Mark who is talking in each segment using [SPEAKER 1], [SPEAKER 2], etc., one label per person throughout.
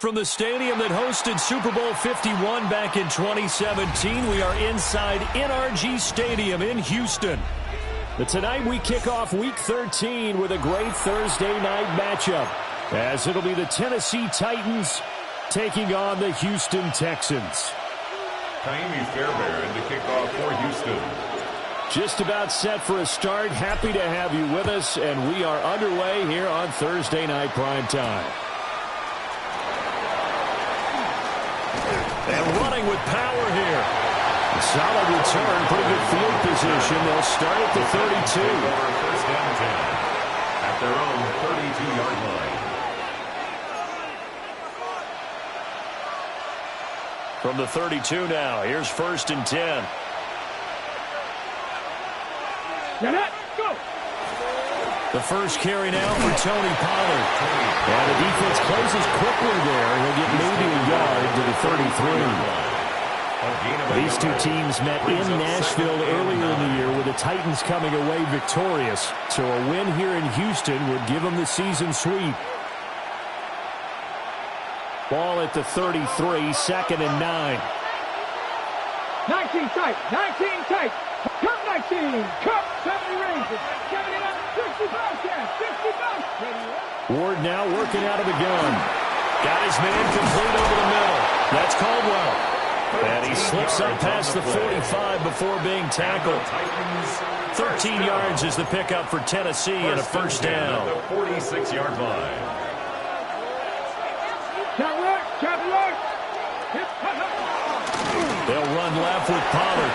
[SPEAKER 1] From the stadium that hosted Super Bowl 51 back in 2017, we are inside NRG Stadium in Houston. But tonight we kick off Week 13 with a great Thursday night matchup, as it'll be the Tennessee Titans taking on the Houston Texans.
[SPEAKER 2] Ka'imi Fairbairn to kick off for Houston.
[SPEAKER 1] Just about set for a start. Happy to have you with us, and we are underway here on Thursday Night Primetime. And running with power here. A solid return, pretty good field position. They'll start at the 32.
[SPEAKER 2] First down 10 at their own 32-yard line.
[SPEAKER 1] From the 32 now, here's 1st and 10.
[SPEAKER 3] Go.
[SPEAKER 1] The first carry now for Tony Pollard. And the defense closes quickly there. He'll get maybe a yard to the 33. These two teams met in Nashville earlier in the year with the Titans coming away victorious. So a win here in Houston would give them the season sweep. Ball at the 33, 2nd and 9.
[SPEAKER 3] 19 tight, 19 tight. Cup 19, Cup 70 ranges, 79, 65, 65.
[SPEAKER 1] Ward now working out of the gun. Got his man complete over the middle. That's Caldwell. And he slips up past the 45 before being tackled. 13 yards is the pickup for Tennessee and a first down.
[SPEAKER 2] At the 46-yard line.
[SPEAKER 1] They'll run left with Pollard.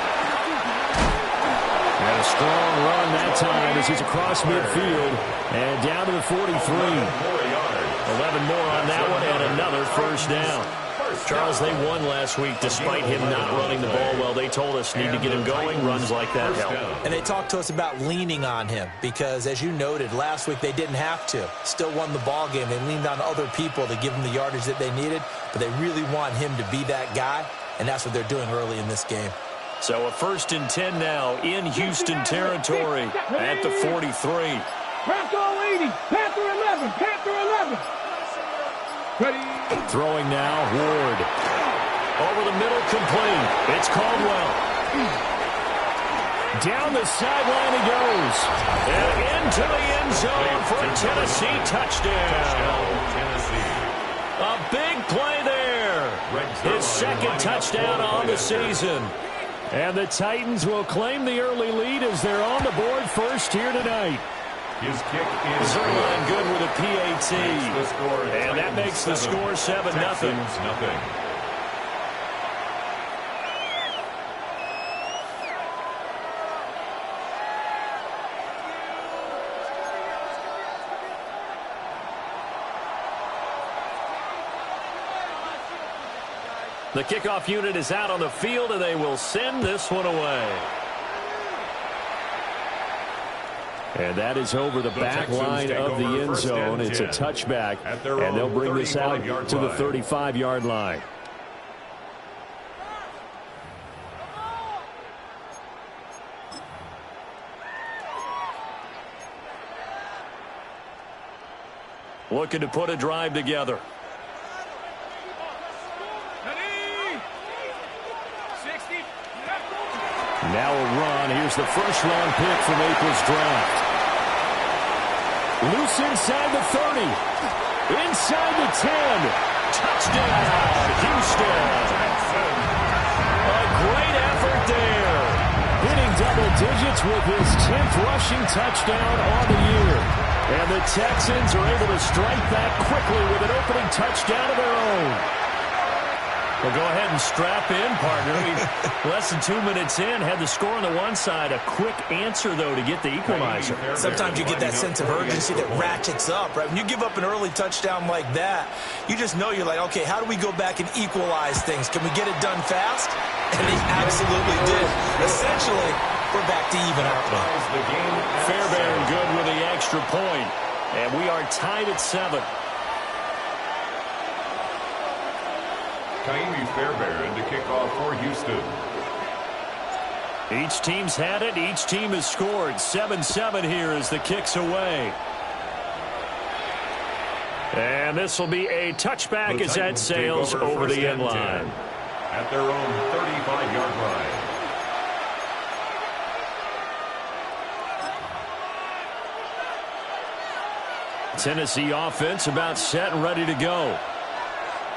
[SPEAKER 1] And a strong run that time as he's across midfield and down to the 43. 11 more on that one and another first down. Charles, they won last week despite him not running the ball well. They told us need to get him going. Runs like that help.
[SPEAKER 4] And they talked to us about leaning on him because, as you noted, last week they didn't have to. Still won the ball game. They leaned on other people to give them the yardage that they needed, but they really want him to be that guy, and that's what they're doing early in this game.
[SPEAKER 1] So a 1st and 10 now in Houston territory at the 43.
[SPEAKER 3] Panther 80, Panther 11, Panther 11. Ready.
[SPEAKER 1] Throwing now, Ward. Over the middle, complete. It's Caldwell. Down the sideline he goes. And into the end zone for a Tennessee touchdown. A big play there. His 2nd touchdown on the season. And the Titans will claim the early lead as they're on the board first here tonight.
[SPEAKER 2] His kick is
[SPEAKER 1] Zerline good with a PAT. And that makes the score 7-0. The kickoff unit is out on the field, and they will send this one away. And that is over the back line of the end zone. It's a touchback, and they'll bring this out to the 35-yard line. Looking to put a drive together. Now a run. Here's the first-round pick from April's draft. Loose inside the 30. Inside the 10. Touchdown, Houston. A great effort there. Hitting double digits with his 10th rushing touchdown on the year. And the Texans are able to strike back quickly with an opening touchdown of their own. Well, go ahead and strap in, partner. Less than 2 minutes in, had the score on the one side. A quick answer, though, to get the equalizer.
[SPEAKER 4] Sometimes you get that sense of urgency that ratchets up, right? When you give up an early touchdown like that, you just know you're like, okay, how do we go back and equalize things? Can we get it done fast? And they absolutely did. Essentially, we're back to even out now.
[SPEAKER 1] Fairbairn good with the extra point. And we are tied at 7.
[SPEAKER 2] Ka'imi Fairbairn to kick off for Houston.
[SPEAKER 1] Each team's had it. Each team has scored. 7-7 here as the kick's away. And this will be a touchback as that sails over the end line.
[SPEAKER 2] At their own 35-yard line.
[SPEAKER 1] Tennessee offense about set and ready to go.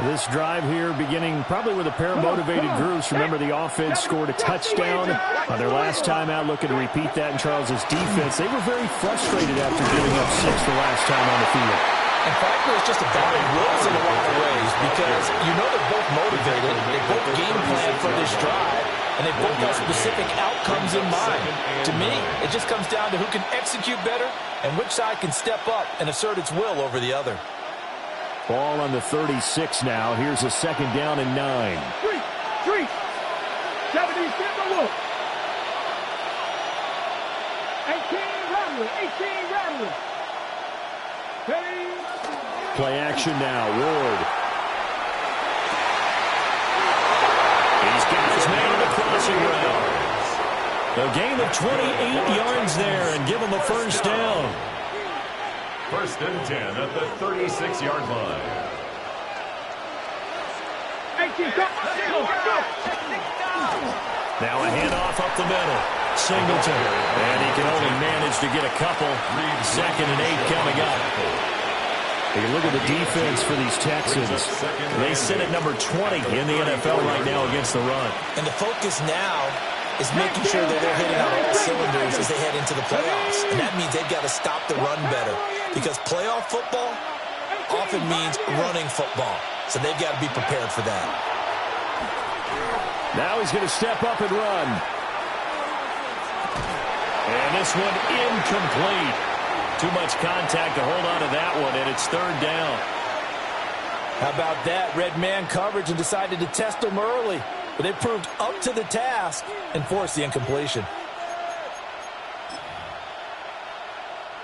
[SPEAKER 1] This drive here beginning probably with a pair of motivated groups. Remember, the offense scored a touchdown on their last time out, looking to repeat that in Charles's defense. They were very frustrated after giving up 6 the last time on the field.
[SPEAKER 4] And frankly, it's just a battle of wills in a lot of ways because you know they're both motivated. They both game plan for this drive, and they both got specific outcomes in mind. To me, it just comes down to who can execute better and which side can step up and assert its will over the other.
[SPEAKER 1] Ball on the 36 now. Here's a second down and 9.
[SPEAKER 3] 3. 70 Wolf. 18 Rattler.
[SPEAKER 1] Play action now. Ward. He's got his man on the crossing route. A gain of 28 yards there and give him a first down.
[SPEAKER 2] First and 10 at the 36-yard line.
[SPEAKER 1] Now a handoff up the middle. Singleton. And he can only manage to get a couple. 2nd and 8 coming up. You look at the defense for these Texans. They sit at number 20 in the NFL right now against the run.
[SPEAKER 4] And the focus now is making sure that they're hitting on all cylinders as they head into the playoffs. And that means they've got to stop the run better. Because playoff football often means running football. So they've got to be prepared for that.
[SPEAKER 1] Now he's going to step up and run. And this one incomplete. Too much contact to hold on to that one, and it's 3rd down.
[SPEAKER 4] How about that? Red man coverage and decided to test them early. But they proved up to the task and forced the incompletion.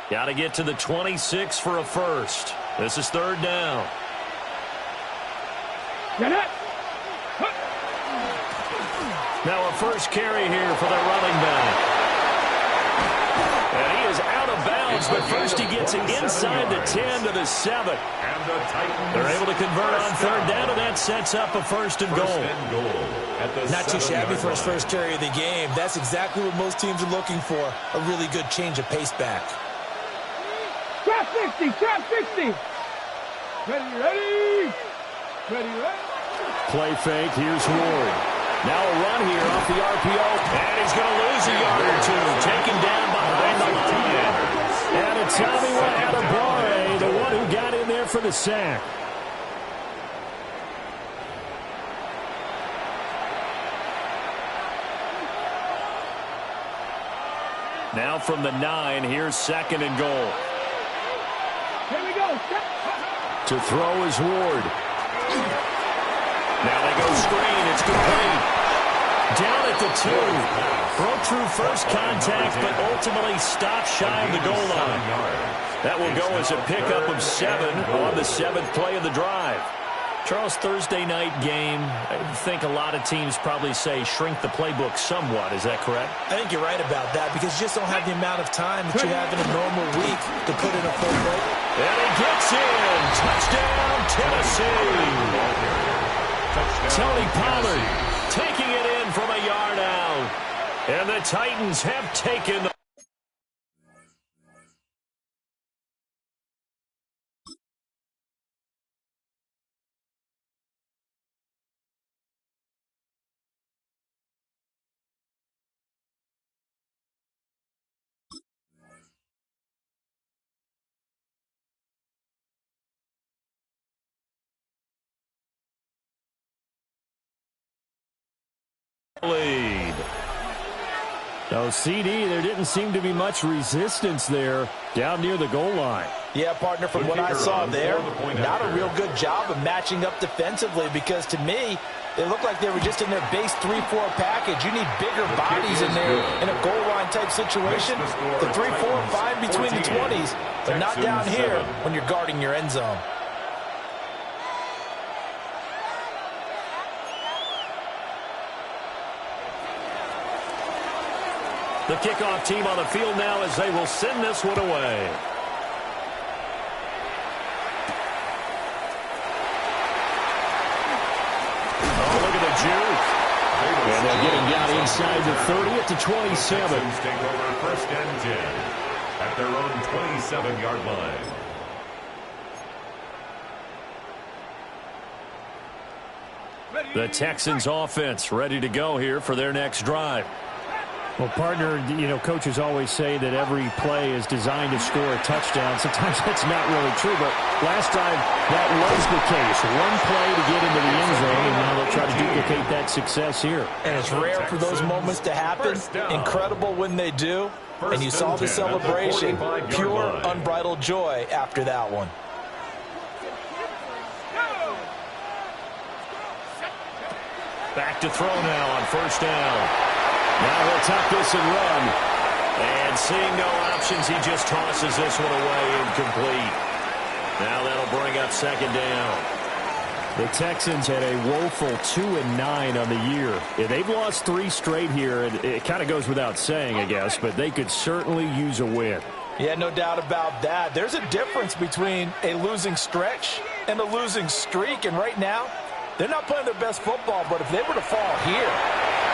[SPEAKER 1] Got to get to the 26 for a first. This is 3rd down. Now a first carry here for their running back. And he is out of bounds, but first he gets it inside the 10 to the 7. They're able to convert on 3rd down, and that sets up a 1st and goal.
[SPEAKER 4] Not too shabby for his first carry of the game. That's exactly what most teams are looking for, a really good change of pace back.
[SPEAKER 3] Trap 60. Ready.
[SPEAKER 1] Play fake, here's Ward. Now a run here off the RPO, and he's going to lose a yard or two. Taken down behind the line. And it's Tommy Adebawore, the one who got in there for the sack. Now from the 9, here's 2nd and goal.
[SPEAKER 3] Here we go.
[SPEAKER 1] To throw is Ward. Now they go screen. It's complete. Down at the 2. Broke through first contact, but ultimately stopped shy of the goal line. That will go as a pickup of 7 on the 7th play of the drive. Charles, Thursday night game, I think a lot of teams probably say shrink the playbook somewhat. Is that correct?
[SPEAKER 4] I think you're right about that because you just don't have the amount of time that you have in a normal week to put in a full play.
[SPEAKER 1] And he gets in. Touchdown, Tennessee. Tony Pollard taking it in from a yard out. And the Titans have taken the lead. So, CD, there didn't seem to be much resistance there down near the goal line.
[SPEAKER 4] Yeah, partner, from what I saw there, not a real good job of matching up defensively because to me, it looked like they were just in their base 3-4 package. You need bigger bodies in there in a goal line type situation. The 3-4 fine between the 20s, but not down here when you're guarding your end zone.
[SPEAKER 1] The kickoff team on the field now as they will send this one away. juke. And they'll get him down inside the 30 at the 27.
[SPEAKER 2] Texans take over 1st and 10 at their own 27-yard line.
[SPEAKER 1] The Texans offense ready to go here for their next drive.
[SPEAKER 5] Well, partner, coaches always say that every play is designed to score a touchdown. Sometimes that's not really true, but last time that was the case. One play to get into the end zone, and now they'll try to duplicate that success here.
[SPEAKER 4] And it's rare for those moments to happen. Incredible when they do. And you saw the celebration. Pure, unbridled joy after that one.
[SPEAKER 1] Back to throw now on 1st down. Now he'll tuck this and run. And seeing no options, he just tosses this one away incomplete. Now that'll bring up 2nd down.
[SPEAKER 5] The Texans had a woeful 2-9 on the year. Yeah, they've lost 3 straight here. And it kind of goes without saying, I guess, but they could certainly use a win.
[SPEAKER 4] Yeah, no doubt about that. There's a difference between a losing stretch and a losing streak. And right now, they're not playing their best football, but if they were to fall here,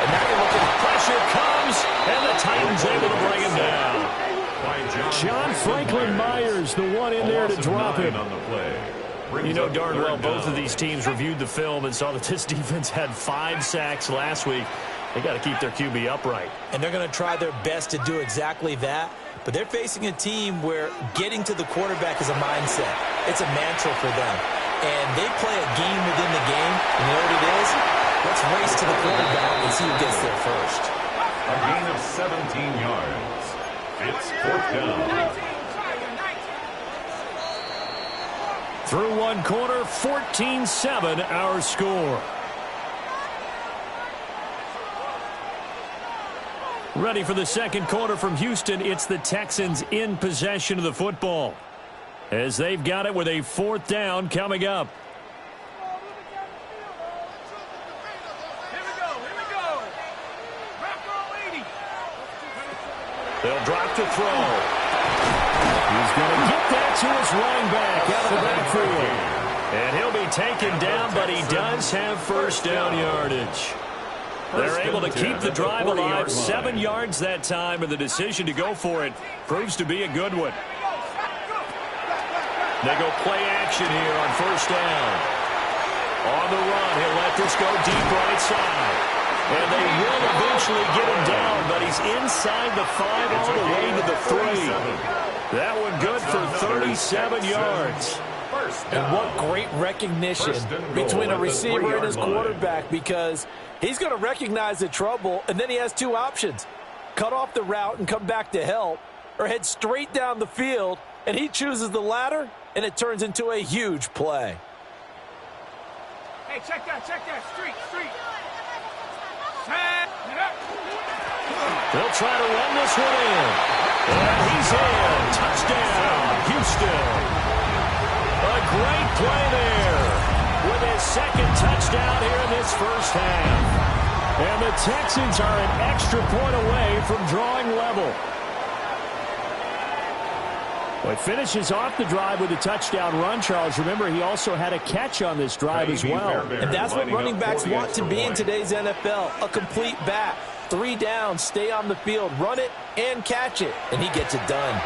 [SPEAKER 4] and now you're looking at
[SPEAKER 1] pressure comes, and the Titans able to bring him down.
[SPEAKER 5] John Franklin Myers, the one in there to drop him.
[SPEAKER 2] On the play.
[SPEAKER 1] You know darn well both of these teams reviewed the film and saw that this defense had 5 sacks last week. They got to keep their QB upright.
[SPEAKER 4] And they're going to try their best to do exactly that. But they're facing a team where getting to the quarterback is a mindset. It's a mantra for them. And they play a game within the game. And you know what it is? Let's race to the quarterback and see who gets there first.
[SPEAKER 2] A gain of 17 yards. It's 4th down.
[SPEAKER 1] Through one quarter, 14-7 our score. Ready for the second quarter from Houston. It's the Texans in possession of the football, as they've got it with a 4th down coming up. They'll drop to throw. He's going to get that to his running back out of the backfield. And he'll be taken down, but he does have 1st down yardage. They're able to keep the drive alive. 7 yards that time, and the decision to go for it proves to be a good one. They go play action here on 1st down. On the run, he'll let this go deep right side. And they will eventually get him down, but he's inside the 5 all the way to the 3. That one good for 37 yards.
[SPEAKER 4] And what great recognition between a receiver and his quarterback, because he's going to recognize the trouble, and then he has 2 options. Cut off the route and come back to help, or head straight down the field, and he chooses the latter, and it turns into a huge play.
[SPEAKER 3] Hey, check that, street.
[SPEAKER 1] They'll try to run this one in. And he's in. Touchdown, Houston. A great play there with his 2nd touchdown here in this 1st half. And the Texans are an extra point away from drawing level.
[SPEAKER 5] Well, it finishes off the drive with a touchdown run, Charles. Remember, he also had a catch on this drive as well.
[SPEAKER 4] And that's what running backs want to be in today's NFL, a complete back. 3 down, stay on the field, run it, and catch it. And he gets it done.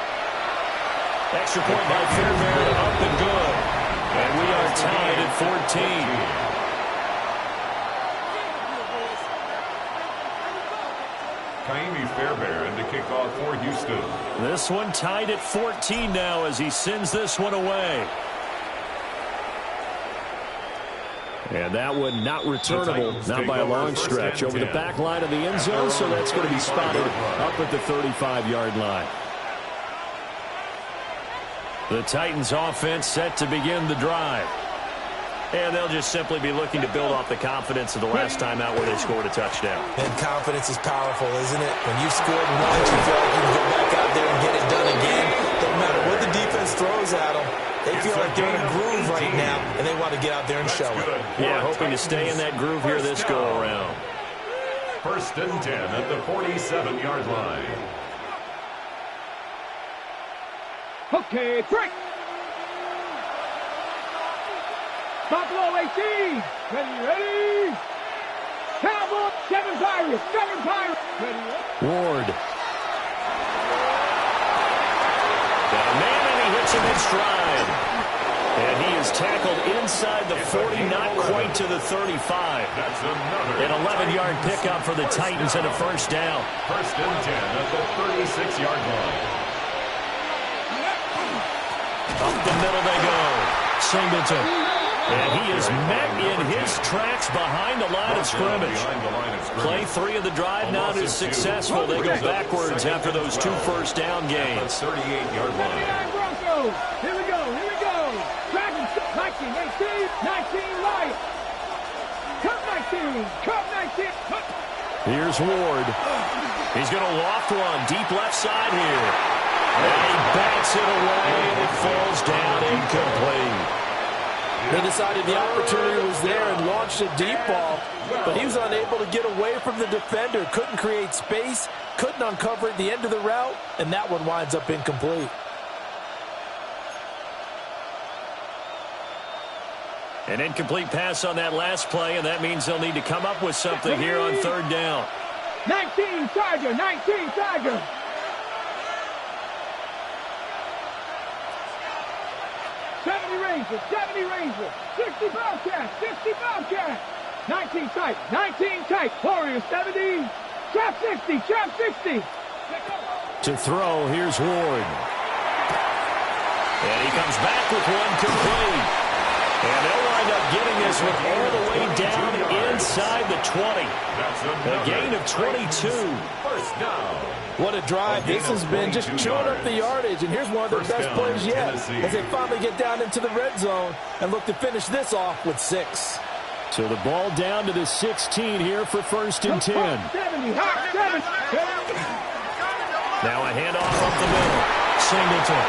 [SPEAKER 1] Extra point by Fairbairn, up and good. And we are tied at 14.
[SPEAKER 2] Ka'imi Fairbairn to kick off for Houston.
[SPEAKER 1] This one tied at 14 now as he sends this one away. And that one not returnable, not by a long stretch, over the back line of the end zone, so that's going to be spotted up at the 35-yard line. The Titans offense set to begin the drive. And they'll just simply be looking to build off the confidence of the last time out where they scored a touchdown.
[SPEAKER 4] And confidence is powerful, isn't it? When you've scored once, you feel like you can go back out there and get it done again. Doesn't matter what the defense throws at them. They feel like they're in a groove right now, and they want to get out there and show it.
[SPEAKER 1] Yeah, hoping to stay in that groove here this go-around.
[SPEAKER 2] 1st and 10 at the 47-yard line.
[SPEAKER 3] Okay, break. Buffalo 18. Ready. Cowboys, 7 Pirates, 7 Pirates.
[SPEAKER 5] Ward. Got a man, and he hits him in stride. And he is tackled inside the 40, not quite to the 35.
[SPEAKER 2] That's another.
[SPEAKER 5] An 11-yard pickup for the Titans and a first down.
[SPEAKER 2] First and 10 at the 36-yard line.
[SPEAKER 5] Up the middle they go. Singleton. And he is met in his tracks behind the line of scrimmage. Play 3 of the drive not as successful. They go backwards after those 2 first down gains.
[SPEAKER 2] 38-yard line.
[SPEAKER 3] Broncos. Here we go. Here we go. Dragons 19, 18, 19 right. Cup 19. Cup 19.
[SPEAKER 5] Here's Ward. He's going to loft one deep left side here. And he bats it away, and it falls down incomplete.
[SPEAKER 6] They decided the opportunity was there and launched a deep ball, but he was unable to get away from the defender, couldn't create space, couldn't uncover at the end of the route, and that one winds up incomplete.
[SPEAKER 5] An incomplete pass on that last play, and that means they'll need to come up with something here on third down.
[SPEAKER 3] 19 Tiger, 19 Tiger. Rangers, 70 Rangers, 60 Bobcats, 60 Bobcats, 19 tight, 19 tight, Warriors 70, trap 60, trap 60.
[SPEAKER 5] To throw, here's Ward. And he comes back with one complete. And they'll wind up getting this one all the way down inside the 20. A gain of 22.
[SPEAKER 2] First down.
[SPEAKER 6] What a drive. This has been just chewing up the yardage, and here's one of their best plays yet as they finally get down into the red zone and look to finish this off with 6.
[SPEAKER 5] So the ball down to the 16 here for first and 10.
[SPEAKER 3] 70, hot 7.
[SPEAKER 5] Now a handoff up the middle. Singleton.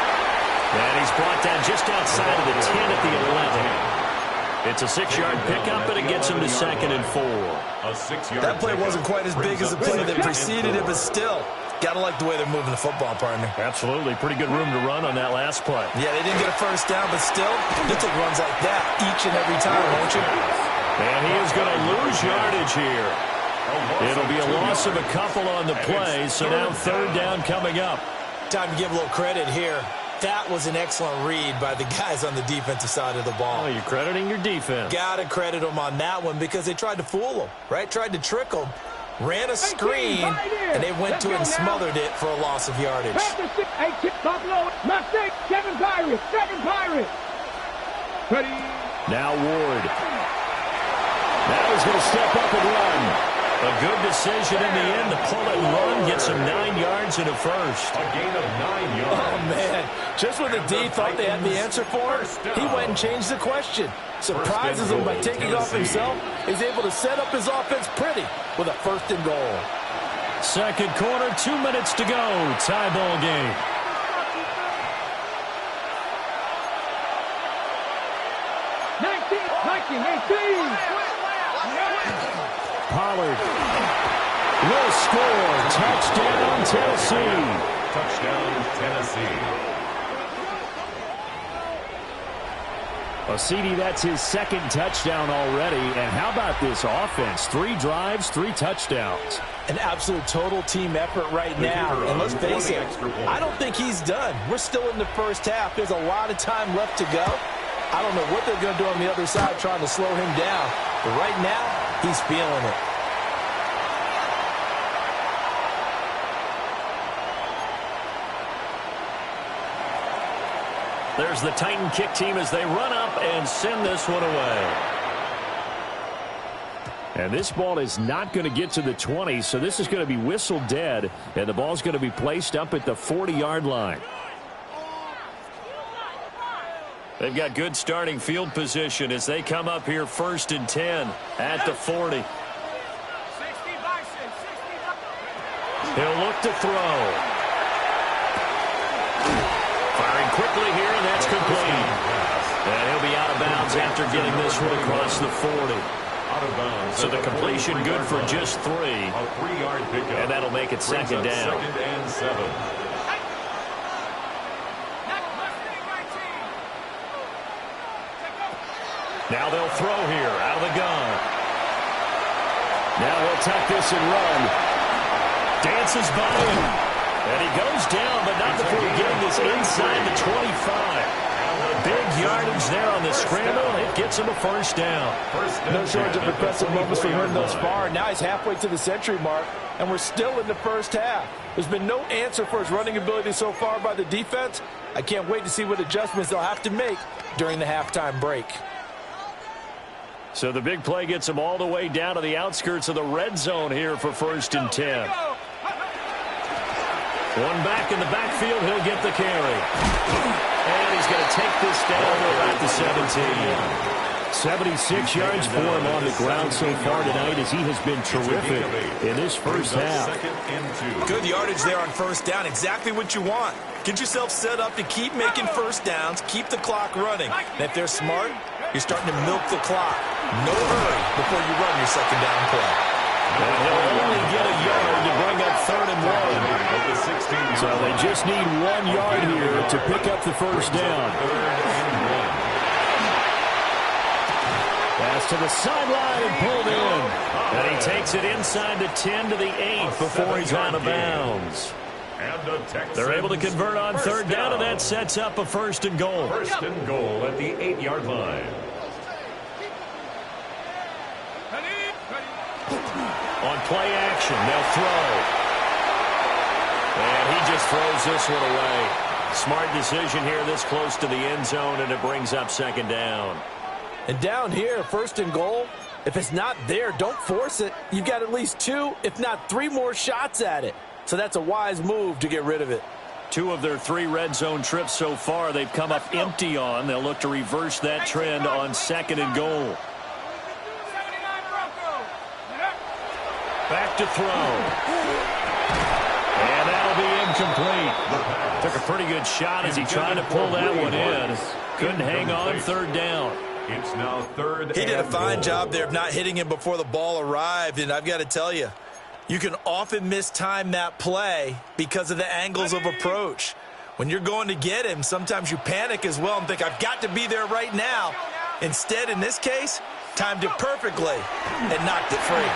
[SPEAKER 5] And he's brought down just outside of the 10 at the 11. It's a 6-yard pickup, and it gets him to 2nd and 4.
[SPEAKER 2] A 6-yard
[SPEAKER 4] That play wasn't quite as big as the play that preceded it, but still, gotta like the way they're moving the football, partner.
[SPEAKER 5] Absolutely. Pretty good room to run on that last play.
[SPEAKER 4] Yeah, they didn't get a first down, but still, you take runs like that each and every time, won't you?
[SPEAKER 5] And he is going to lose yardage here. It'll be a loss of a couple on the play, so now third down coming up.
[SPEAKER 4] Time to give a little credit here. That was an excellent read by the guys on the defensive side of the ball.
[SPEAKER 5] Oh, you're crediting your defense.
[SPEAKER 4] Got to credit them on that one because they tried to fool them, right? Tried to trick them. Ran a screen, and they went to it and smothered it for a loss of yardage.
[SPEAKER 3] Buffalo, mistake, 7 Pirates, 7 Pirates. Ready.
[SPEAKER 5] Now Ward. Now he's going to step up and run. A good decision in the end to pull it and run. Gets him 9 yards and a first.
[SPEAKER 2] A gain of 9 yards.
[SPEAKER 6] Oh, man. Just when the D thought they had the answer for him, he went and changed the question. Surprises him by taking off himself. He's able to set up his offense pretty with a 1st and goal.
[SPEAKER 5] Second quarter, 2 minutes to go. Tie ball game. Pollard will score. Touchdown, Tennessee.
[SPEAKER 2] Touchdown, Tennessee.
[SPEAKER 5] Well, CD, that's his 2nd touchdown already. And how about this offense? 3 drives, 3 touchdowns.
[SPEAKER 6] An absolute total team effort right now. And let's face it, I don't think he's done. We're still in the first half. There's a lot of time left to go. I don't know what they're going to do on the other side trying to slow him down. But right now, he's feeling it.
[SPEAKER 5] There's the Titan kick team as they run up and send this one away. And this ball is not going to get to the 20, so this is going to be whistled dead, and the ball's going to be placed up at the 40-yard line. They've got good starting field position as they come up here 1st and 10 at the 40. He'll look to throw. Firing quickly here, and that's complete. And he'll be out of bounds after getting this one across the 40.
[SPEAKER 2] Out of bounds.
[SPEAKER 5] So the completion good for just 3.
[SPEAKER 2] A 3-yard pickup.
[SPEAKER 5] And that'll make it 2nd down.
[SPEAKER 2] 2nd and 7.
[SPEAKER 5] Now they'll throw here out of the gun.
[SPEAKER 1] Now he'll tuck this and run. Dances by him. And he goes down, but not before getting this inside the 25. Big yardage there on the scramble, and it gets him a first down.
[SPEAKER 6] No shortage of impressive moments from him thus far. Now he's halfway to the century mark, and we're still in the first half. There's been no answer for his running ability so far by the defense. I can't wait to see what adjustments they'll have to make during the halftime break.
[SPEAKER 1] So the big play gets him all the way down to the outskirts of the red zone here for 1st and 10. One back in the backfield, he'll get the carry. And he's going to take this down to about the 17.
[SPEAKER 5] 76 yards for him on the ground so far tonight as he has been terrific in this first half.
[SPEAKER 4] Good yardage there on first down. Exactly what you want. Get yourself set up to keep making first downs, keep the clock running. And if they're smart, you're starting to milk the clock. No hurry before you run your second down play.
[SPEAKER 1] And he'll only get a yard to bring up 3rd and 1.
[SPEAKER 5] So they just need 1 yard here to pick up the first down.
[SPEAKER 1] Pass to the sideline and pulled in. And he takes it inside the 10 to the 8 before he's out of bounds. They're able to convert on 3rd down, and that sets up a 1st and goal.
[SPEAKER 2] 1st and goal at the 8-yard line.
[SPEAKER 1] On play action, they'll throw. And he just throws this one away. Smart decision here this close to the end zone, and it brings up 2nd down.
[SPEAKER 6] And down here, 1st and goal, if it's not there, don't force it. You've got at least 2, if not 3 more shots at it. So that's a wise move to get rid of it.
[SPEAKER 1] 2 of their 3 red zone trips so far, they've come up empty on. They'll look to reverse that trend on 2nd and goal. Back to throw. And that'll be incomplete. Took a pretty good shot as he tried to pull that one in. Couldn't hang on 3rd down.
[SPEAKER 2] It's now 3rd.
[SPEAKER 4] He did a fine job there of not hitting him before the ball arrived, and I've got to tell you, you can often mistime that play because of the angles of approach. When you're going to get him, sometimes you panic as well and think, I've got to be there right now. Instead, in this case, timed it perfectly and knocked it free.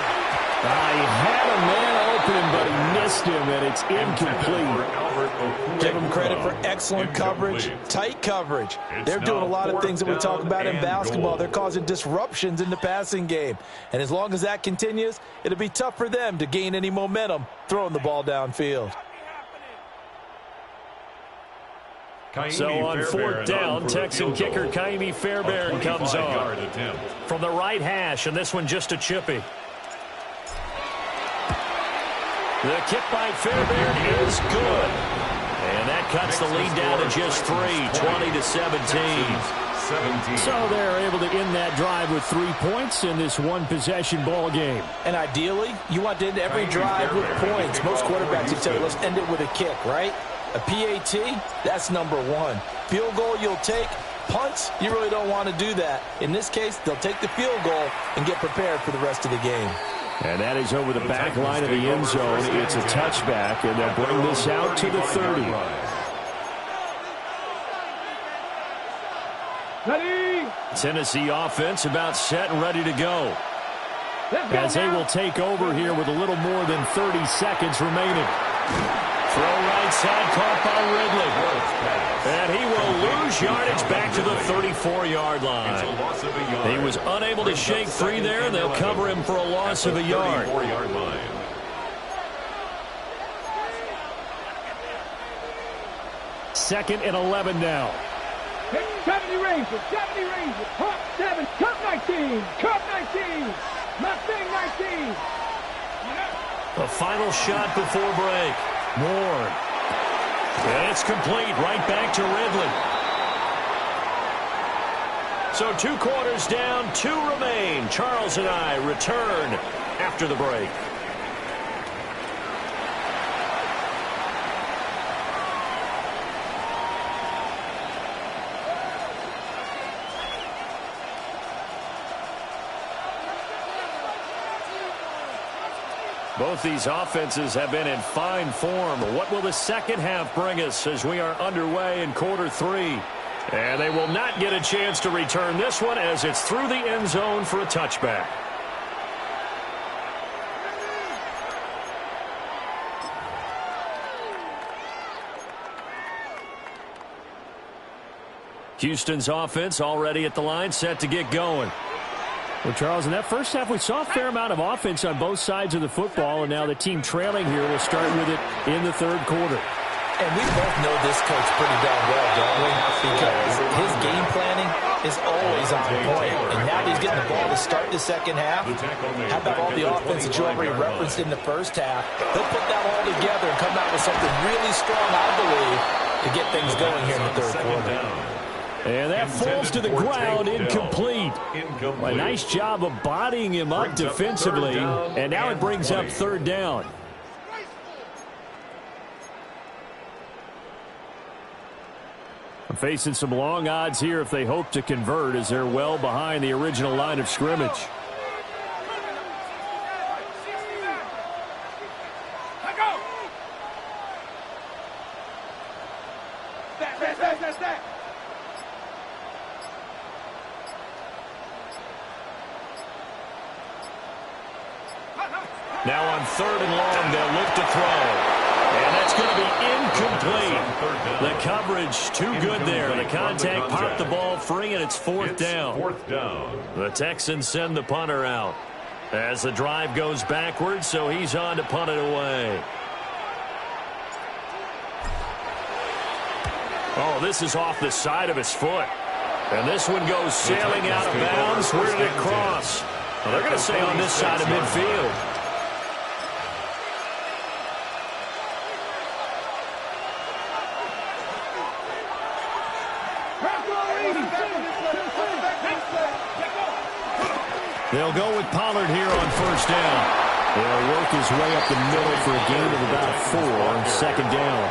[SPEAKER 5] He had a man open, but he missed him, and it's incomplete.
[SPEAKER 6] Give him credit for excellent coverage, tight coverage. They're doing a lot of things that we talk about in basketball. They're causing disruptions in the passing game. And as long as that continues, it'll be tough for them to gain any momentum throwing the ball downfield.
[SPEAKER 1] So on 4th down, Texan kicker Kaimi Fairbairn comes on. From the right hash, and this one just a chippy. The kick by Fairbairn is good. And that cuts the lead down to just 3, 20-17.
[SPEAKER 5] So they're able to end that drive with 3 points in this one-possession ball game.
[SPEAKER 6] And ideally, you want to end every drive with points. Most quarterbacks would tell you, let's end it with a kick, right? A PAT, that's number 1. Field goal you'll take. Punts, you really don't want to do that. In this case, they'll take the field goal and get prepared for the rest of the game.
[SPEAKER 5] And that is over the back line of the end zone. It's a touchback, and they'll bring this out to the 30.
[SPEAKER 3] Ready?
[SPEAKER 1] Tennessee offense about set and ready to go.
[SPEAKER 5] As they will take over here with a little more than 30 seconds remaining.
[SPEAKER 1] Throw right side, caught by Ridley. And he will lose yardage back to the 34-yard line. He was unable to shake free there. They'll cover him for a loss of a yard.
[SPEAKER 2] 34-yard line.
[SPEAKER 5] Second and 11 now.
[SPEAKER 3] 70 Rangers, 70 Rangers. Hawk 7, Cup 19, Cup 19, Mustang 19.
[SPEAKER 1] The final shot before break. Ward. And it's complete right back to Ridley. So 2 quarters down, 2 remain. Charles and I return after the break. Both these offenses have been in fine form. What will the second half bring us as we are underway in quarter 3? And they will not get a chance to return this one as it's through the end zone for a touchback. Houston's offense already at the line, set to get going.
[SPEAKER 5] Well, Charles, in that first half, we saw a fair amount of offense on both sides of the football, and now the team trailing here will start with it in the third quarter.
[SPEAKER 6] And we both know this coach pretty darn well, don't we? Because his game planning is always on point. And now he's getting the ball to start the second half. How about all the offense that you already referenced in the first half? He'll put that all together and come out with something really strong, I believe, to get things going here in the third quarter.
[SPEAKER 1] And that falls to the ground, incomplete. A nice job of bodying him up defensively. And now it brings up third down. Facing some long odds here if they hope to convert, as they're well behind the original line of scrimmage. Now on third and long, they'll look to throw. And that's going to be incomplete. The coverage too good there. The contact popped the ball free, and it's fourth down. The Texans send the punter out as the drive goes backwards, so he's on to punt it away. Oh, this is off the side of his foot. And this one goes sailing out of bounds. Where did it cross? Well, they're going to say on this side of midfield. They'll go with Pollard here on first down. They'll work his way up the middle for a gain of about 4 on second down.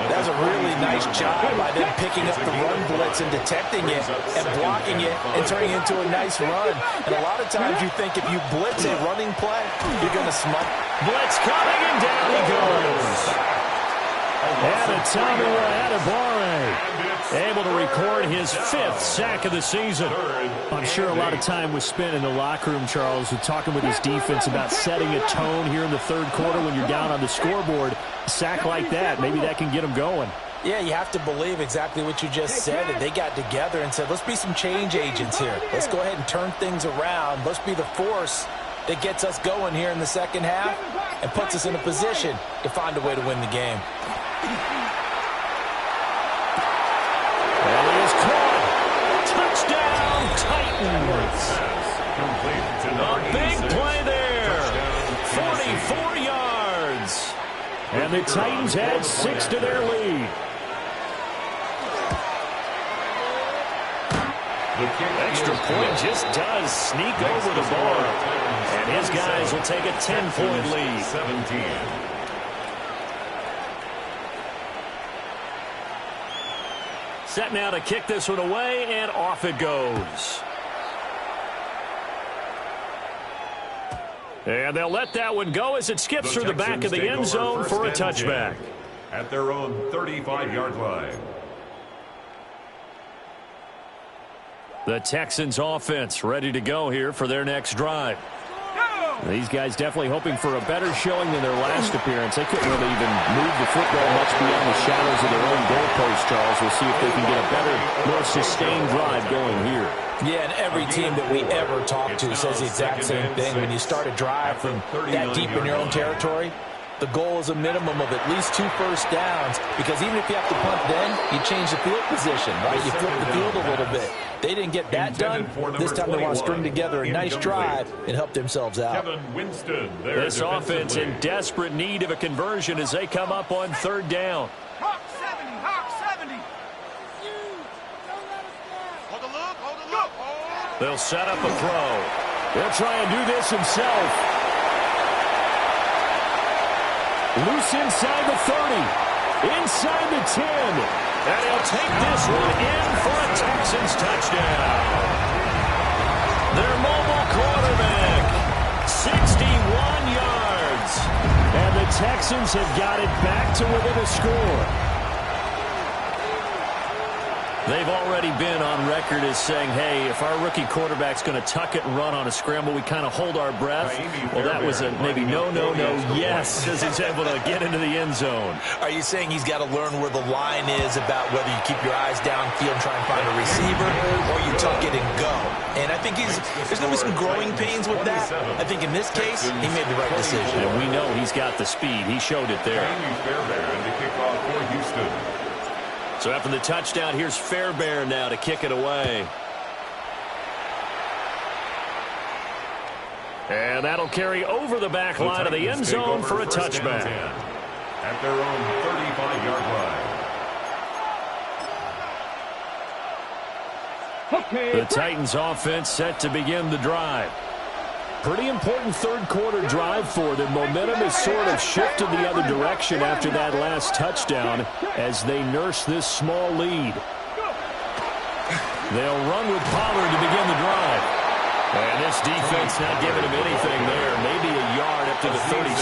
[SPEAKER 6] That's a really nice job by them picking up the run blitz and detecting it and blocking it and turning it into a nice run. And a lot of times you think if you blitz a running play, you're going to smother.
[SPEAKER 1] Blitz coming, and down he goes. Adetomiwa Adebawore, able to record his 5th sack of the season.
[SPEAKER 5] I'm sure a lot of time was spent in the locker room, Charles, with talking with his defense about setting a tone here in the third quarter when you're down on the scoreboard. A sack like that, maybe that can get them going.
[SPEAKER 6] Yeah, you have to believe exactly what you just said. That they got together and said, let's be some change agents here. Let's go ahead and turn things around. Let's be the force that gets us going here in the second half and puts us in a position to find a way to win the game.
[SPEAKER 1] And it is caught. Touchdown, Titans. A big play there. 44 yards. And the Titans add 6 to their lead. Extra point just does sneak over the bar. And his guys will take a 10-point lead. 17. Set now to kick this one away, and off it goes. And they'll let that one go as it skips through the back of the end zone for a touchback.
[SPEAKER 2] At their own 35-yard line.
[SPEAKER 1] The Texans offense ready to go here for their next drive.
[SPEAKER 5] These guys definitely hoping for a better showing than their last appearance. They couldn't really even move the football much beyond the shadows of their own goalpost, Charles. We'll see if they can get a better, more sustained drive going here.
[SPEAKER 6] Yeah, and every team that we ever talk to says the exact same thing. When you start a drive from that deep in your own territory, the goal is a minimum of at least 2 first downs, because even if you have to punt then, you change the field position, right? You flip the field a little bit. They didn't get that done. This time they want to string together a nice drive and help themselves out.
[SPEAKER 1] This offense in desperate need of a conversion as they come up on third down.
[SPEAKER 3] Hawk 70, Hawk 70. Hold the look, hold the look.
[SPEAKER 1] They'll set up a throw. He'll try and do this himself. Loose inside the 30, inside the 10, and he'll take this one in for a Texans touchdown. Their mobile quarterback, 61 yards, and the Texans have got it back to within a score.
[SPEAKER 5] They've already been on record as saying, hey, if our rookie quarterback's going to tuck it and run on a scramble, we kind of hold our breath. Well, that was a maybe no, yes, as he's able to get into the end zone.
[SPEAKER 6] Are you saying he's got to learn where the line is about whether you keep your eyes downfield and try and find a receiver or you tuck it and go? And I think there's going to be some growing pains with that. I think in this case, he made the right decision.
[SPEAKER 5] And we know he's got the speed. He showed it there.
[SPEAKER 2] Fairbairn to kick off for Houston.
[SPEAKER 1] So after the touchdown, here's Fairbairn now to kick it away. And that'll carry over the back line of the end zone for a touchback.
[SPEAKER 2] At their own 35-yard line.
[SPEAKER 1] The Titans offense set to begin the drive. Pretty important third-quarter drive for them. Momentum has sort of shifted the other direction after that last touchdown as they nurse this small lead. They'll run with Pollard to begin the drive. And this defense not giving him anything there. Maybe a yard up to the 36.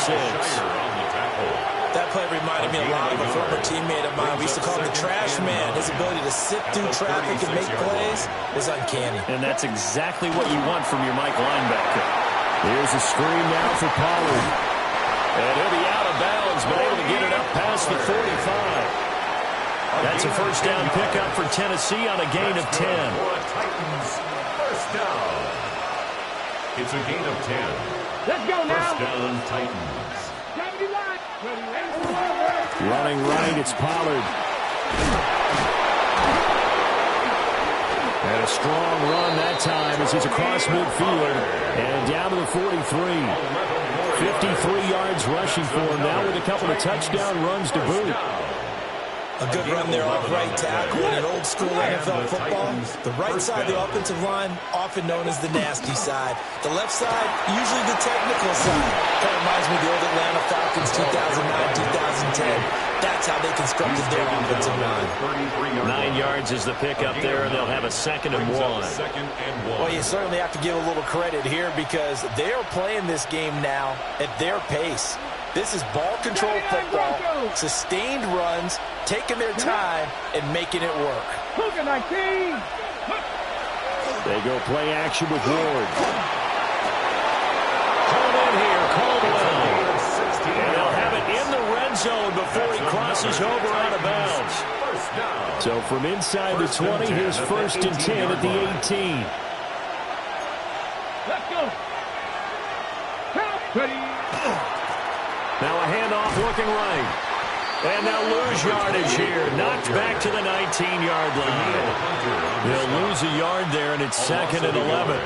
[SPEAKER 6] That play reminded me a lot of a former teammate of mine. We used to call him the trash man. His ability to sift through traffic and make plays was uncanny.
[SPEAKER 5] And that's exactly what you want from your Mike linebacker. Here's a screen now for Pollard. And he'll be out of bounds, but able to get it up past the 45. That's a first down pickup for Tennessee on a gain of 10.
[SPEAKER 2] Titans first down. It's a gain of 10.
[SPEAKER 3] Let's go now.
[SPEAKER 2] First down, Titans.
[SPEAKER 5] Running right, it's Pollard. And a strong run that time as he's across midfield and down to the 43. 53 yards rushing for him now with a couple of touchdown runs to boot.
[SPEAKER 6] A good run there off right tackle in an old school NFL football. The right side of the offensive line, often known as the nasty side. The left side, usually the technical side. Kind of reminds me of the old Atlanta Falcons 2009-2010. That's how they constructed their offensive line.
[SPEAKER 1] 9 yards is the pickup there, and they'll have a 2nd and 1.
[SPEAKER 6] Well, you certainly have to give a little credit here because they are playing this game now at their pace. This is ball control football, sustained runs, taking their time, and making it work.
[SPEAKER 5] They go play action with Ward.
[SPEAKER 1] Called in here, Caldwell. And they'll have it in the red zone before he crosses over out of bounds.
[SPEAKER 5] So from inside the 20, here's 1st and 10 at the 18.
[SPEAKER 3] Let's go. Ready.
[SPEAKER 1] Now a handoff looking right. And they'll lose yardage here. Knocked back to the 19-yard line. They'll lose a yard there, and it's 2nd and 11.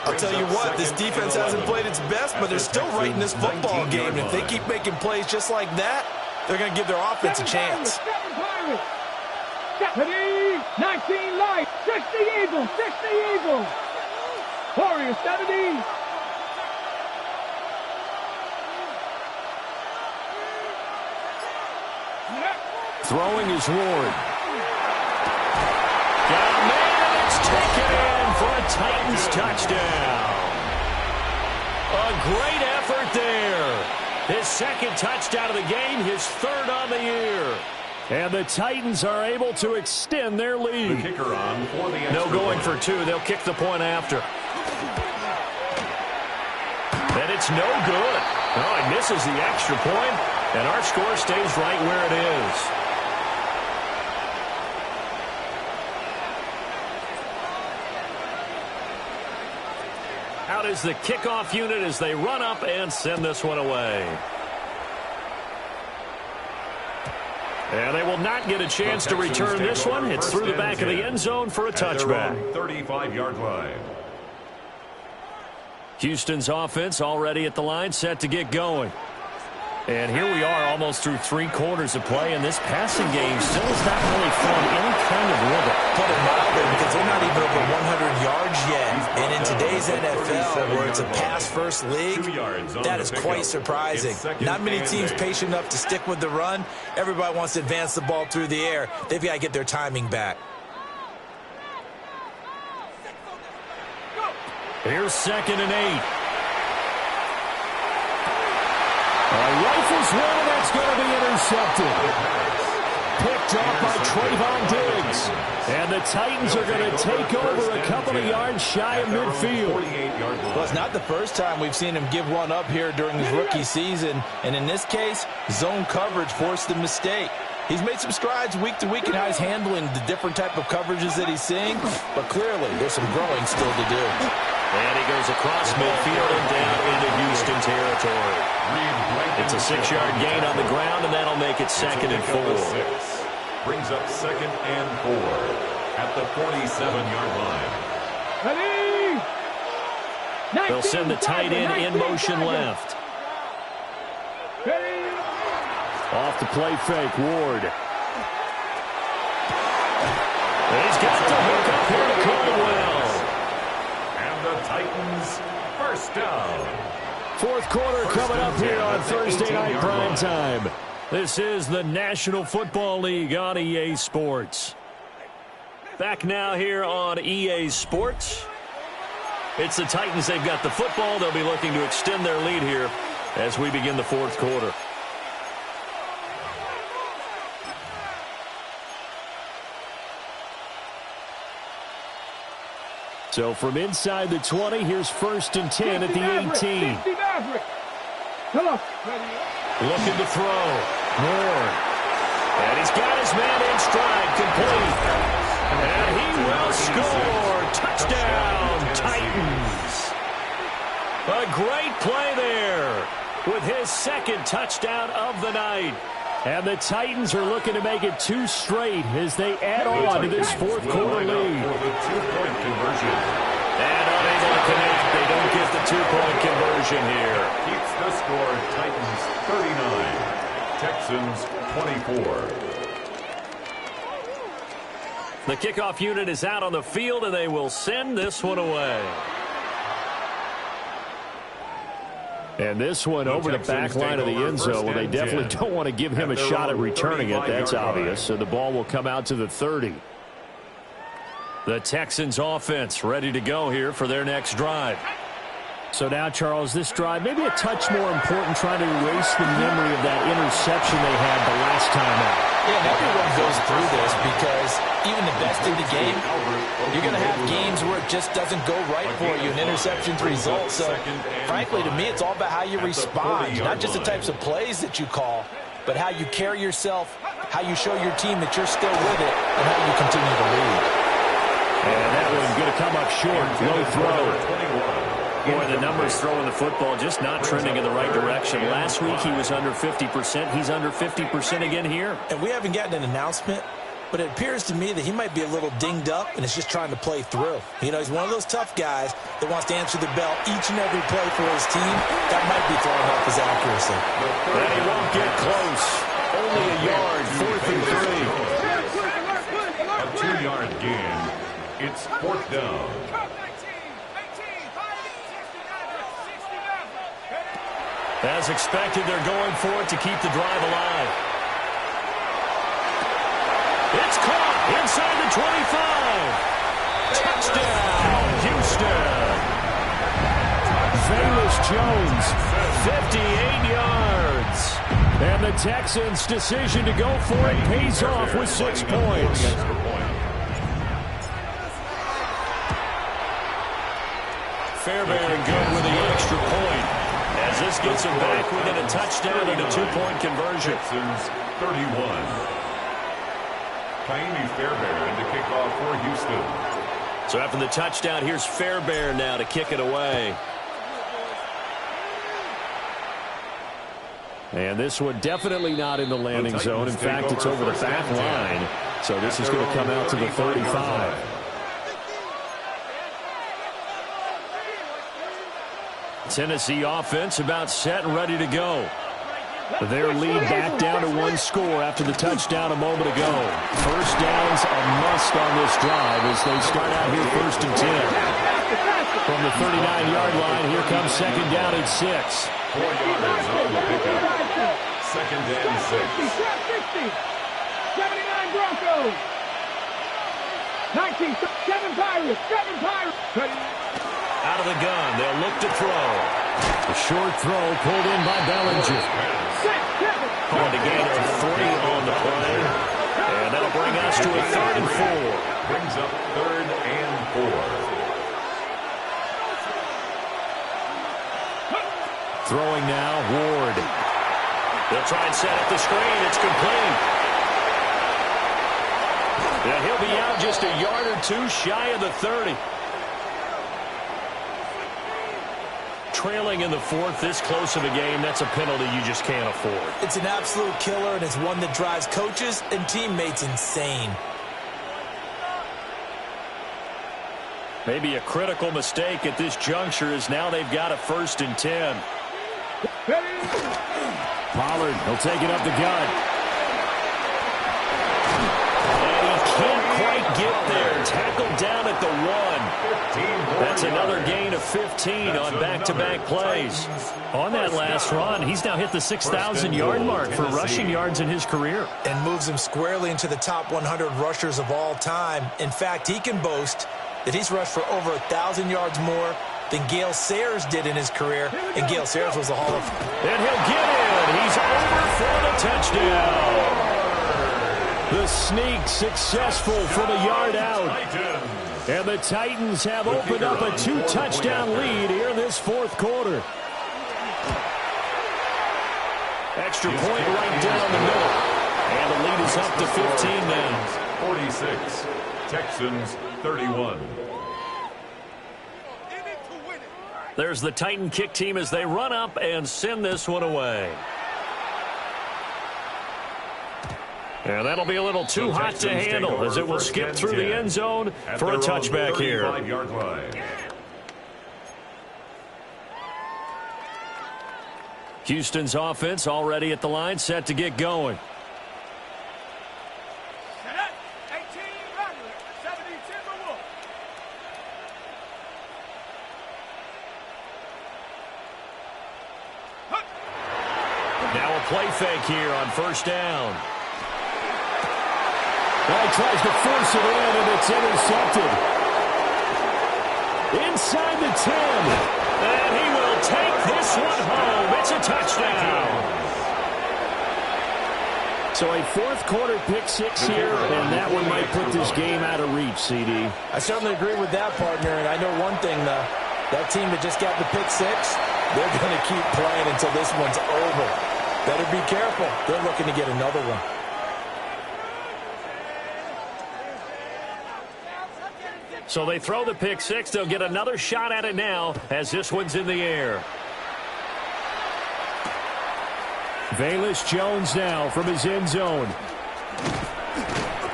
[SPEAKER 6] I'll tell you what, this defense hasn't played its best, but they're still right in this football game. And if they keep making plays just like that, they're going to give their offense a chance.
[SPEAKER 3] 19 light, 60 Eagles, 60 Eagles. Warriors 70.
[SPEAKER 1] Throwing is Ward. Got a man, and it's taken in for a Titans touchdown. A great effort there. His 2nd touchdown of the game, his 3rd on the year.
[SPEAKER 5] And the Titans are able to extend their lead.
[SPEAKER 2] The kicker on for the
[SPEAKER 1] No going for 2. They'll kick the point after. And it's no good. Oh, he misses the extra point, and our score stays right where it is. Out is the kickoff unit as they run up and send this one away. And they will not get a chance to return this one. It's through the back of the end zone for a touchback.
[SPEAKER 2] 35-yard line.
[SPEAKER 1] Houston's offense already at the line, set to get going. And here we are almost through 3 quarters of play, and this passing game still has not really formed any kind of rhythm.
[SPEAKER 6] Put it mildly, because they're not even over 100 yards yet. And in today's NFL, where it's a pass-first league, that is quite surprising. Not many teams patient enough to stick with the run. Everybody wants to advance the ball through the air. They've got to get their timing back.
[SPEAKER 1] Here's 2nd and 8.
[SPEAKER 5] Rifles one, and that's going to be intercepted. Picked up by Trayvon Diggs. yards. And the Titans are going to take over a couple of yards shy of midfield.
[SPEAKER 6] Well, it's not the first time we've seen him give one up here during his rookie season. And in this case, zone coverage forced the mistake. He's made some strides week to week in how he's handling the different type of coverages that he's seeing. But clearly, there's some growing still to do.
[SPEAKER 1] And he goes across midfield and down into Houston territory. It's a 6-yard gain on the ground, and that'll make it 2nd and 4.
[SPEAKER 2] Brings up 2nd and 4 at the 47-yard line.
[SPEAKER 3] Ready?
[SPEAKER 5] They'll send the tight end in motion left.
[SPEAKER 3] Ready?
[SPEAKER 5] Off the play fake, Ward. He's got the hook up here to Caldwell.
[SPEAKER 2] And the Titans first down.
[SPEAKER 5] 4th quarter coming up here on Thursday Night Primetime. This is the National Football League on EA Sports. Back now here on EA Sports. It's the Titans. They've got the football. They'll be looking to extend their lead here as we begin the 4th quarter. So from inside the 20, here's 1st and 10 at the 18.
[SPEAKER 3] Come on.
[SPEAKER 5] Looking to throw. Moore. And he's got his man in stride, complete. And he will score. Touchdown, Titans. A great play there with his 2nd touchdown of the night. And the Titans are looking to make it 2 straight as they add on to this 4th quarter lead.
[SPEAKER 2] Two-point conversion.
[SPEAKER 5] And unable to connect. They don't get the 2-point conversion here.
[SPEAKER 2] Keeps the score. Titans 39. Texans 24.
[SPEAKER 5] The kickoff unit is out on the field, and they will send this one away. And this one over the back line of the end zone. Well, they definitely don't want to give him a shot at returning it. That's obvious. So the ball will come out to the 30. The Texans offense ready to go here for their next drive. So now, Charles, this drive maybe a touch more important, trying to erase the memory of that interception they had the last time out.
[SPEAKER 6] Yeah, everyone goes through this because even the best in the game, you're going to have games where it just doesn't go right for you, and interceptions result. So, frankly, to me, it's all about how you respond, not just the types of plays that you call, but how you carry yourself, how you show your team that you're still with it, and how you continue to lead.
[SPEAKER 5] And that one's going to come up short. Low throw. Boy, the numbers throwing the football just not trending in the right direction. Last week he was under 50%. He's under 50% again here.
[SPEAKER 6] And we haven't gotten an announcement, but it appears to me that he might be a little dinged up and is just trying to play through. You know, he's one of those tough guys that wants to answer the bell each and every play for his team. That might be throwing off his accuracy.
[SPEAKER 5] And he won't get close. Only a yard, 4th and 3.
[SPEAKER 2] A 2-yard gain. It's 4th down.
[SPEAKER 5] As expected, they're going for it to keep the drive alive. It's caught inside the 25. Touchdown, Houston. Velus Jones, 58 yards. And the Texans' decision to go for it pays off with 6 points. Fairbairn good with the extra point. As this gets him back within a touchdown and a 2-point conversion.
[SPEAKER 2] Texans 31. Ka'imi Fairbairn to kick off for Houston.
[SPEAKER 5] So after the touchdown, here's Fairbairn now to kick it away. And this one definitely not in the landing zone. In fact, it's over the back line. So this is going to come out to the 35. Tennessee offense about set and ready to go. Their lead back down to 1 score after the touchdown a moment ago. First down's a must on this drive as they start out here 1st and 10. From the 39-yard line, here comes 2nd down and 6.
[SPEAKER 2] 4 yards on the pickup. 2nd and 6.
[SPEAKER 3] 79 Broncos. 19, 7 Pirates. 7 Pirates.
[SPEAKER 5] Out of the gun, they'll look to throw. The short throw pulled in by Bellinger. Calling a gain of 3 on the play. And that'll bring us to a 3rd
[SPEAKER 1] and 4.
[SPEAKER 2] Brings up 3rd and 4.
[SPEAKER 1] Throwing now, Ward. They'll try and set up the screen. It's complete. And he'll be out just a yard or two shy of the 30. Trailing in the 4th, this close of a game, that's a penalty you just can't afford.
[SPEAKER 6] It's an absolute killer, and it's one that drives coaches and teammates insane.
[SPEAKER 1] Maybe a critical mistake at this juncture is now they've got a 1st and 10.
[SPEAKER 5] Pollard, he'll take it up the gut.
[SPEAKER 1] And he can't quite get there. Tackled down at the 1. That's another gain of 15 on back-to-back plays. On that last run, he's now hit the 6,000-yard mark for rushing yards in his career.
[SPEAKER 6] And moves him squarely into the top 100 rushers of all time. In fact, he can boast that he's rushed for over 1,000 yards more than Gale Sayers did in his career, and Gale Sayers was a Hall of...
[SPEAKER 1] And he'll get in. He's over for the touchdown. The sneak successful from a yard out. And the Titans have opened up a 2-touchdown lead here this 4th quarter. Extra point right down the middle. And the lead is up to 15 now.
[SPEAKER 2] 46, Texans 31.
[SPEAKER 1] There's the Titan kick team as they run up and send this one away. And that'll be a little too hot to handle as it will skip through the end zone for a touchback here. Houston's offense already at the line, set to get going. Now a play fake here on 1st down.
[SPEAKER 5] Well, he tries to force it in, and it's intercepted. Inside the 10.
[SPEAKER 1] And he will take this one home. It's a touchdown.
[SPEAKER 5] So a 4th quarter pick 6 here, and that one might put this game out of reach, CD.
[SPEAKER 6] I certainly agree with that, partner, and I know one thing, though. That team that just got the pick 6, they're going to keep playing until this one's over. Better be careful. They're looking to get another one.
[SPEAKER 1] So they throw the pick 6. They'll get another shot at it now as this one's in the air.
[SPEAKER 5] Velus Jones now from his end zone.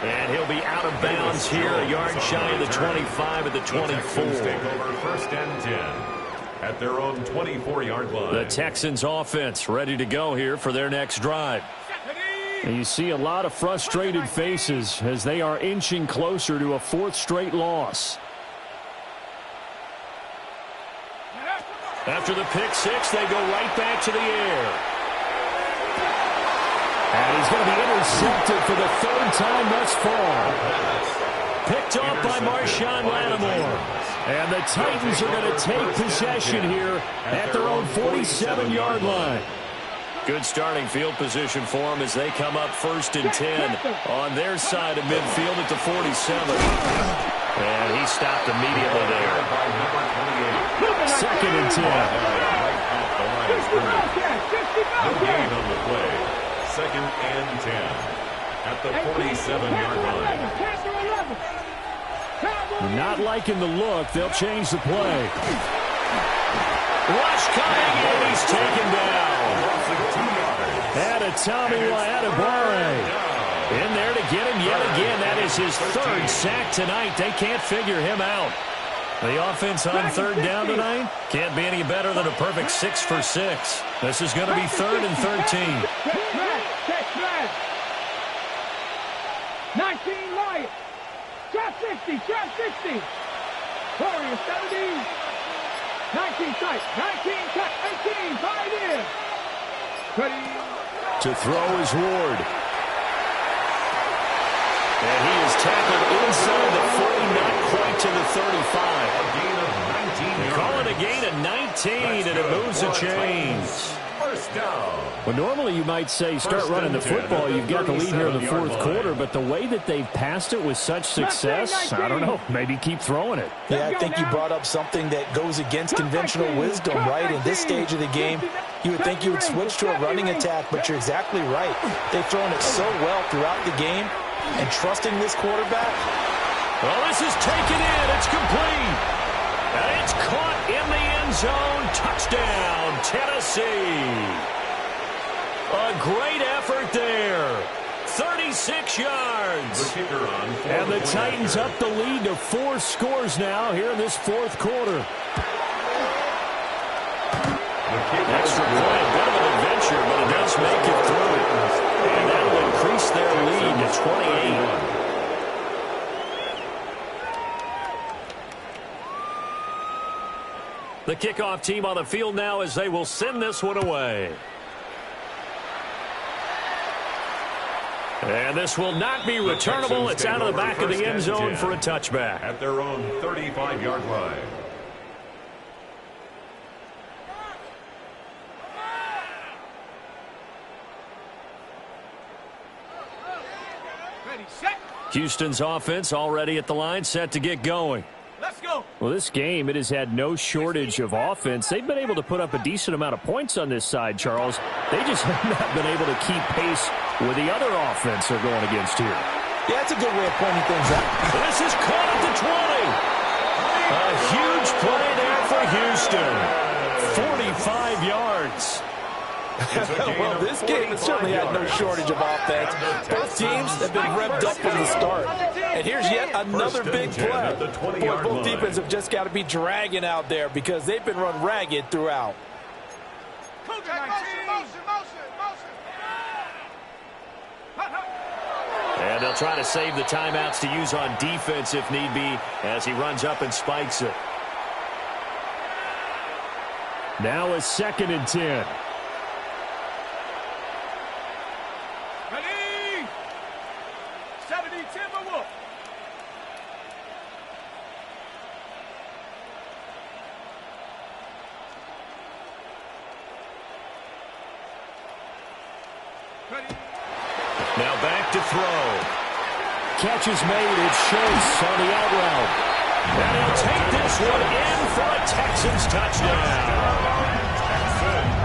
[SPEAKER 1] And he'll be out of bounds here, a yard shy of the 25 at the 24.
[SPEAKER 2] Take over 1st and 10 at their own 24-yard line.
[SPEAKER 1] The Texans offense ready to go here for their next drive.
[SPEAKER 5] And you see a lot of frustrated faces as they are inching closer to a 4th straight loss.
[SPEAKER 1] After the pick 6, they go right back to the air.
[SPEAKER 5] And he's going to be intercepted for the 3rd time thus far.
[SPEAKER 1] Picked off by Marshawn Lattimore.
[SPEAKER 5] And the Titans are going to take possession here at their own 47-yard line.
[SPEAKER 1] Good starting field position for them as they come up 1st and 10 on their side of midfield at the 47. And he stopped immediately there.
[SPEAKER 5] 2nd and 10.
[SPEAKER 2] No gain on the play. 2nd and 10 at the 47-yard line.
[SPEAKER 5] Not liking the look. They'll change the play.
[SPEAKER 1] Rush coming, and he's taken down.
[SPEAKER 5] And Tommy Adebawore in there to get him yet again. That is his 3rd sack tonight. They can't figure him out.
[SPEAKER 1] The offense on 3rd down tonight can't be any better than a perfect 6 for 6. This is going to be 3rd and 13.
[SPEAKER 3] 19 Lions. Trap 60, trap 60. Warriors 70. 19 tight, 19 cut, 18, 5 in. Ready.
[SPEAKER 5] To throw is Ward.
[SPEAKER 1] And he is tackled inside the 40, not quite to the 35.
[SPEAKER 2] A gain of 19 yards.
[SPEAKER 1] Call it a gain of 19, and it moves the chains.
[SPEAKER 2] First down.
[SPEAKER 5] Well, normally you might say start running the football. You've got the lead here in the fourth quarter, but the way that they've passed it with such success, I don't know, maybe keep throwing it.
[SPEAKER 6] Yeah, I think you brought up something that goes against conventional wisdom, right? In this stage of the game, you would think you would switch to a running attack, but you're exactly right. They've thrown it so well throughout the game, and trusting this quarterback.
[SPEAKER 1] Well, this is taken in. It's complete. And it's caught in the end zone. Touchdown, Tennessee. A great effort there. 36 yards.
[SPEAKER 2] The kicker on.
[SPEAKER 5] And the Titans up the lead to 4 scores now here in this fourth quarter. Extra point, a bit of an adventure, but it does make it through. And that will increase their lead to 28.
[SPEAKER 1] The kickoff team on the field now as they will send this one away. And this will not be returnable. It's out of the back of the end zone for a touchback.
[SPEAKER 2] At their own 35-yard line.
[SPEAKER 3] Ready, set.
[SPEAKER 1] Houston's offense already at the line, set to get going.
[SPEAKER 3] Let's go.
[SPEAKER 5] Well, this game, it has had no shortage of offense. They've been able to put up a decent amount of points on this side, Charles. They just have not been able to keep pace with the other offense they're going against here.
[SPEAKER 6] Yeah, that's a good way of pointing things out.
[SPEAKER 1] This is caught at the 20. A huge play there for Houston. 45 yards.
[SPEAKER 6] Well, this game certainly had no shortage of offense. Both teams have been revved up from the start. And here's yet another big play. Boy, both defenses have just got to be dragging out there because they've been run ragged throughout.
[SPEAKER 1] And they'll try to save the timeouts to use on defense if need be as he runs up and spikes it.
[SPEAKER 5] Now a 2nd and 10.
[SPEAKER 3] Ready. 70 Timberwolf. Ready.
[SPEAKER 1] Now back to throw.
[SPEAKER 5] Catch is made. It's Schultz on the out route.
[SPEAKER 1] And he'll take this one in for a Texans touchdown.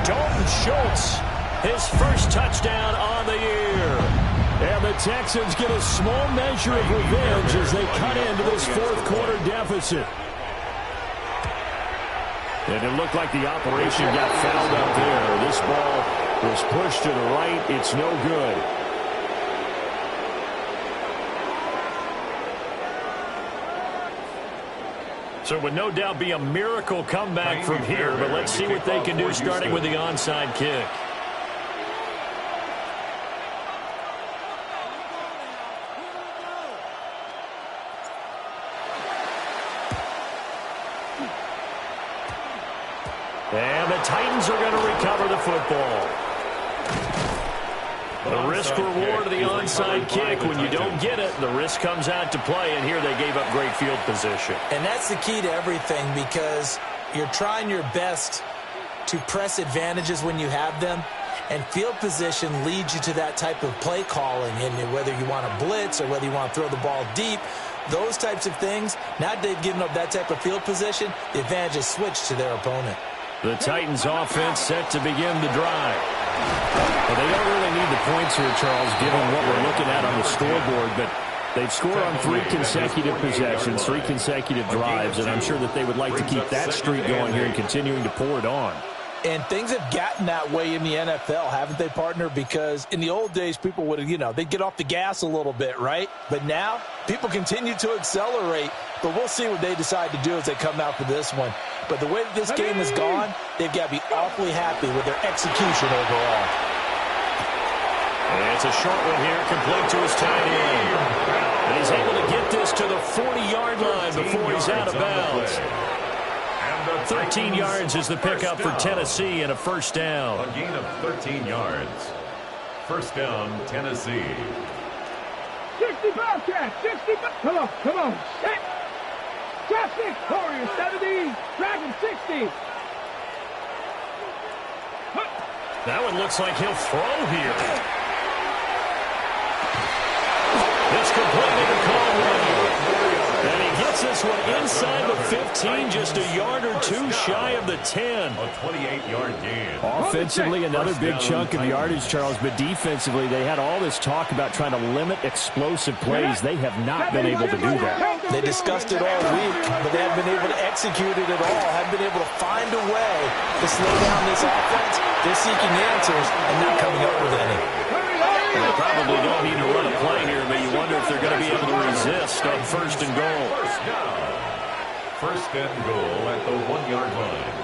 [SPEAKER 1] Dalton Schultz, his first touchdown on the year.
[SPEAKER 5] And the Texans get a small measure of revenge as they cut into this fourth quarter deficit. And it looked like the operation got fouled up there. This ball was pushed to the right. It's no good.
[SPEAKER 1] So it would no doubt be a miracle comeback from here, but let's see what they can do starting with the onside kick. And the Titans are going to recover the football. The risk-reward of the onside kick, when you don't get it, the risk comes out to play, and here they gave up great field position.
[SPEAKER 6] And that's the key to everything because you're trying your best to press advantages when you have them, and field position leads you to that type of play calling, and whether you want to blitz or whether you want to throw the ball deep, those types of things, now that they've given up that type of field position, the advantage is switched to their opponent.
[SPEAKER 5] The Titans offense set to begin the drive. Well, they don't really need the points here, Charles, given what we're looking at on the scoreboard, but they've scored on 3 consecutive possessions, 3 consecutive drives, and I'm sure that they would like to keep that streak going here and continuing to pour it on.
[SPEAKER 6] And things have gotten that way in the NFL, haven't they, partner? Because in the old days, people would, they'd get off the gas a little bit, right? But now, people continue to accelerate. But we'll see what they decide to do as they come out for this one. But the way that this game has gone, they've got to be awfully happy with their execution overall.
[SPEAKER 1] And it's a short one here, complete to his tight end. And he's able to get this to the 40-yard line before he's out of bounds. 13 yards is the pickup for Tennessee and a first down.
[SPEAKER 2] A gain of 13 yards. First down, Tennessee.
[SPEAKER 3] 60 Bobcats, 60 Come on, set. Trap 6, Warriors 70, Dragon 60.
[SPEAKER 1] That one looks like he'll throw here. It's completely called right. And he gets this one inside the 15, just a yard or two shy of the 10.
[SPEAKER 2] A 28-yard gain.
[SPEAKER 5] Offensively, another big chunk of yardage, Charles, but defensively, they had all this talk about trying to limit explosive plays. They have not been able to do that.
[SPEAKER 6] They discussed it all week, but they haven't been able to execute it at all. Haven't been able to find a way to slow down this offense. They're seeking answers and not coming up with any.
[SPEAKER 1] They probably don't need to run a play here, but you wonder if they're going to be able to resist on first and goal.
[SPEAKER 2] First down. First and goal at the 1-yard line.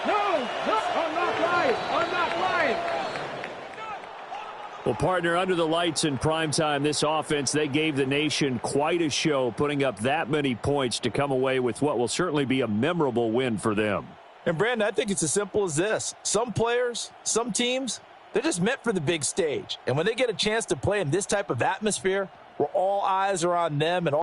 [SPEAKER 3] No, I'm not lying. I'm not lying.
[SPEAKER 5] Well, partner, under the lights in primetime, this offense, they gave the nation quite a show, putting up that many points to come away with what will certainly be a memorable win for them.
[SPEAKER 6] And, Brandon, I think it's as simple as this. Some players, some teams, they're just meant for the big stage. And when they get a chance to play in this type of atmosphere where all eyes are on them and all